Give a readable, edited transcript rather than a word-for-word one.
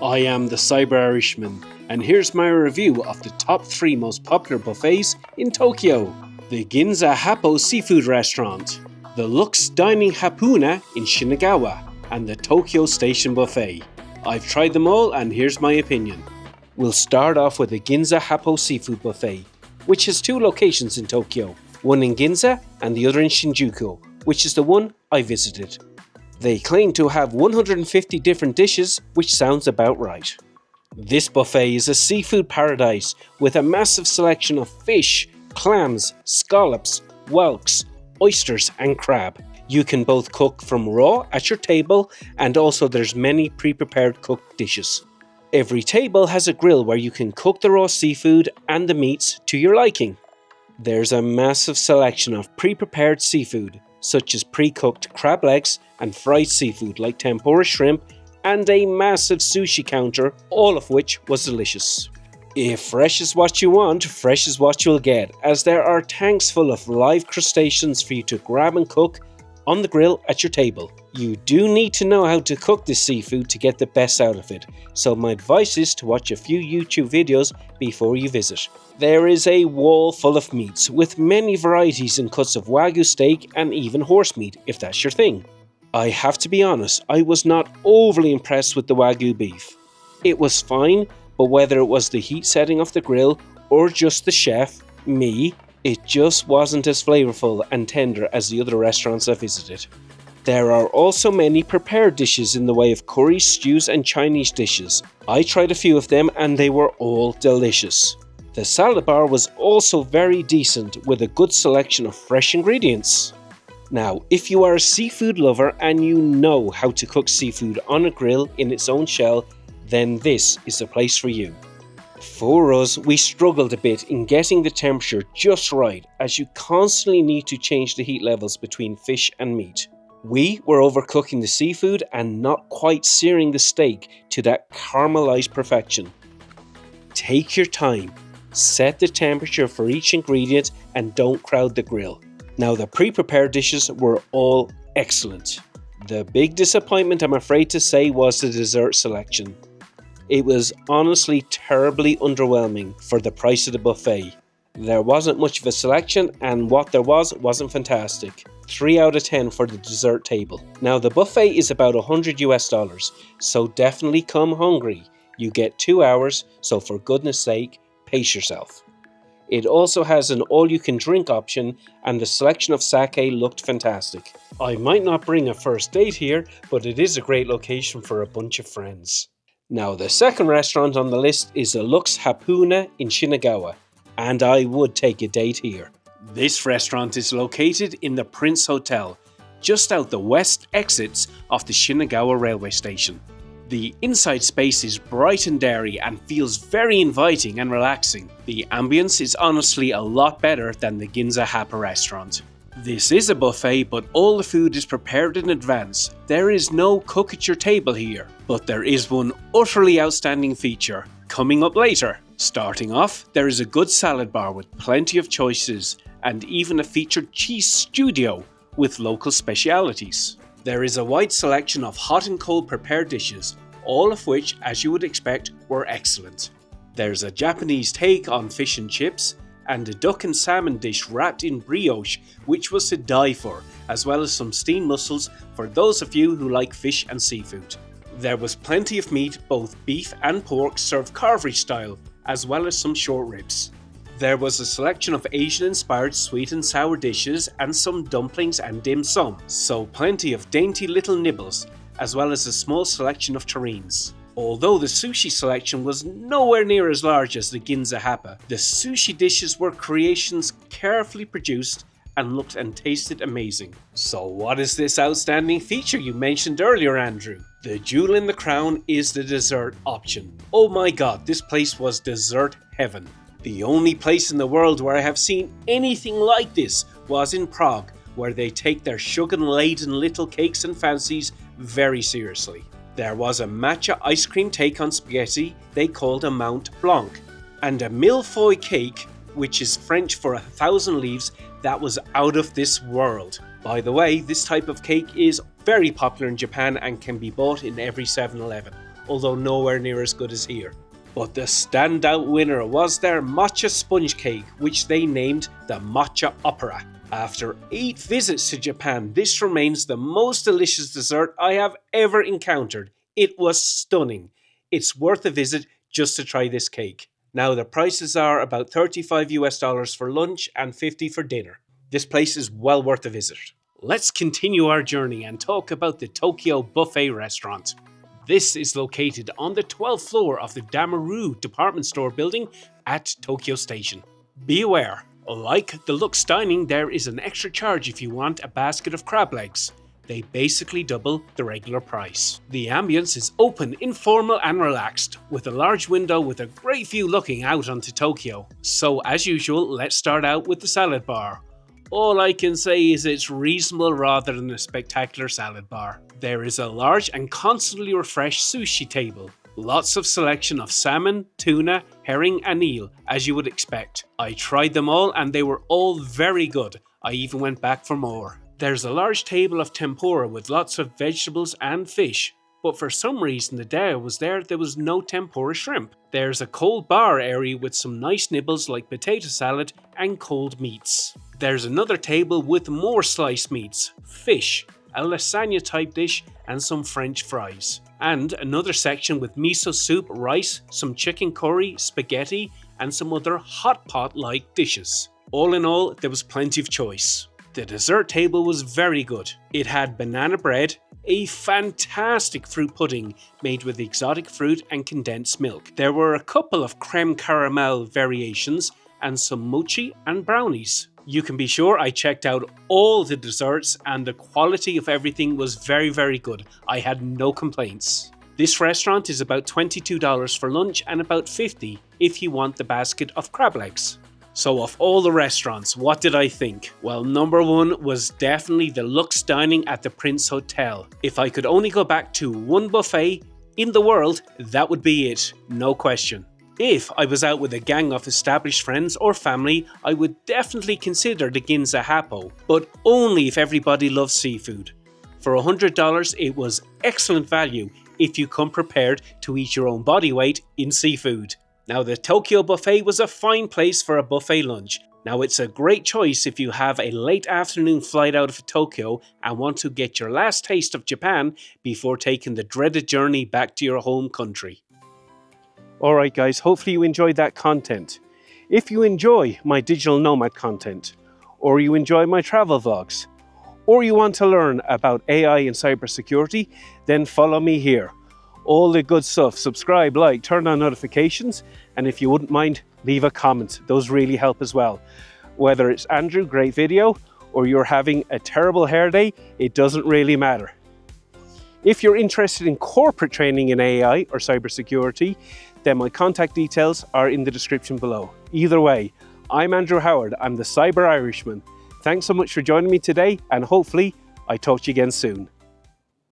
I am the CyberIrishman, and here's my review of the top 3 most popular buffets in Tokyo. The Ginza Hapo seafood restaurant, the Lux Dining Hapuna in Shinagawa, and the Tokyo Station buffet. I've tried them all and here's my opinion. We'll start off with the Ginza Hapo seafood buffet, which has 2 locations in Tokyo, one in Ginza and the other in Shinjuku, which is the one I visited. They claim to have 150 different dishes, which sounds about right. This buffet is a seafood paradise with a massive selection of fish, clams, scallops, whelks, oysters and crab. You can both cook from raw at your table, and also there's many pre-prepared cooked dishes. Every table has a grill where you can cook the raw seafood and the meats to your liking. There's a massive selection of pre-prepared seafood, such as pre-cooked crab legs and fried seafood like tempura shrimp, and a massive sushi counter, all of which was delicious. If fresh is what you want, fresh is what you'll get, as there are tanks full of live crustaceans for you to grab and cook on the grill at your table. You do need to know how to cook this seafood to get the best out of it, so my advice is to watch a few YouTube videos before you visit. There is a wall full of meats, with many varieties and cuts of Wagyu steak and even horse meat, if that's your thing. I have to be honest, I was not overly impressed with the Wagyu beef. It was fine, but whether it was the heat setting of the grill or just the chef, me, it just wasn't as flavorful and tender as the other restaurants I visited. There are also many prepared dishes in the way of curries, stews and Chinese dishes. I tried a few of them and they were all delicious. The salad bar was also very decent with a good selection of fresh ingredients. Now, if you are a seafood lover and you know how to cook seafood on a grill in its own shell, then this is the place for you. For us, we struggled a bit in getting the temperature just right, as you constantly need to change the heat levels between fish and meat. We were overcooking the seafood and not quite searing the steak to that caramelized perfection. Take your time, set the temperature for each ingredient and don't crowd the grill. Now, the pre-prepared dishes were all excellent. The big disappointment, I'm afraid to say, was the dessert selection. It was honestly terribly underwhelming for the price of the buffet. There wasn't much of a selection, and what there wasn't fantastic. 3 out of 10 for the dessert table. Now, the buffet is about $100 US, so definitely come hungry. You get 2 hours, so for goodness sake, pace yourself. It also has an all-you-can-drink option, and the selection of sake looked fantastic. I might not bring a first date here, but it is a great location for a bunch of friends. Now, the second restaurant on the list is the Lux Hapuna in Shinagawa, and I would take a date here. This restaurant is located in the Prince Hotel, just out the west exits of the Shinagawa railway station. The inside space is bright and airy and feels very inviting and relaxing. The ambience is honestly a lot better than the Ginza Hapo restaurant. This is a buffet, but all the food is prepared in advance. There is no cook at your table here, but there is one utterly outstanding feature coming up later. Starting off, there is a good salad bar with plenty of choices and even a featured cheese studio with local specialities. There is a wide selection of hot and cold prepared dishes, all of which, as you would expect, were excellent. There's a Japanese take on fish and chips, and a duck and salmon dish wrapped in brioche, which was to die for, as well as some steamed mussels for those of you who like fish and seafood. There was plenty of meat, both beef and pork, served carvery style, as well as some short ribs. There was a selection of Asian-inspired sweet and sour dishes and some dumplings and dim sum, so plenty of dainty little nibbles, as well as a small selection of terrines. Although the sushi selection was nowhere near as large as the Ginza Hapo, the sushi dishes were creations carefully produced and looked and tasted amazing. So what is this outstanding feature you mentioned earlier, Andrew? The jewel in the crown is the dessert option. Oh my god, this place was dessert heaven. The only place in the world where I have seen anything like this was in Prague, where they take their sugar-laden little cakes and fancies very seriously. There was a matcha ice cream take on spaghetti they called a Mont Blanc, and a millefeuille cake, which is French for 1,000 leaves, that was out of this world. By the way, this type of cake is very popular in Japan and can be bought in every 7-Eleven. although nowhere near as good as here. But the standout winner was their matcha sponge cake, which they named the Matcha Opera. After 8 visits to Japan, this remains the most delicious dessert I have ever encountered. It was stunning. It's worth a visit just to try this cake. Now the prices are about $35 for lunch and $50 for dinner. This place is well worth a visit. Let's continue our journey and talk about the Tokyo Buffet Restaurant. This is located on the 12th floor of the Damaru department store building at Tokyo Station. Be aware, like the Lux Dining, there is an extra charge if you want a basket of crab legs. They basically double the regular price. The ambience is open, informal and relaxed, with a large window with a great view looking out onto Tokyo. So as usual, let's start out with the salad bar. All I can say is it's reasonable rather than a spectacular salad bar. There is a large and constantly refreshed sushi table. Lots of selection of salmon, tuna, herring and eel, as you would expect. I tried them all and they were all very good. I even went back for more. There's a large table of tempura with lots of vegetables and fish. But for some reason the day I was there was no tempura shrimp. There's a cold bar area with some nice nibbles like potato salad and cold meats. There's another table with more sliced meats, fish, a lasagna type dish and some French fries. And another section with miso soup, rice, some chicken curry, spaghetti and some other hot pot like dishes. All in all, there was plenty of choice. The dessert table was very good. It had banana bread, a fantastic fruit pudding made with exotic fruit and condensed milk. There were a couple of creme caramel variations and some mochi and brownies. You can be sure I checked out all the desserts and the quality of everything was very good. I had no complaints. This restaurant is about $22 for lunch and about $50 if you want the basket of crab legs. So of all the restaurants, what did I think? Well, number 1 was definitely the Lux Dining at the Prince Hotel. If I could only go back to one buffet in the world, that would be it, no question. If I was out with a gang of established friends or family, I would definitely consider the Ginza Hapo, but only if everybody loves seafood. For $100, it was excellent value if you come prepared to eat your own body weight in seafood. Now the Tokyo Buffet was a fine place for a buffet lunch. Now it's a great choice if you have a late afternoon flight out of Tokyo and want to get your last taste of Japan before taking the dreaded journey back to your home country. Alright guys, hopefully you enjoyed that content. If you enjoy my Digital Nomad content, or you enjoy my travel vlogs, or you want to learn about AI and cybersecurity, then follow me here. All the good stuff. Subscribe, like, turn on notifications, and if you wouldn't mind, leave a comment. Those really help as well. Whether it's Andrew, great video, or you're having a terrible hair day, it doesn't really matter. If you're interested in corporate training in AI or cybersecurity, then my contact details are in the description below. Either way, I'm Andrew Howard. I'm the Cyber Irishman. Thanks so much for joining me today, and hopefully I talk to you again soon.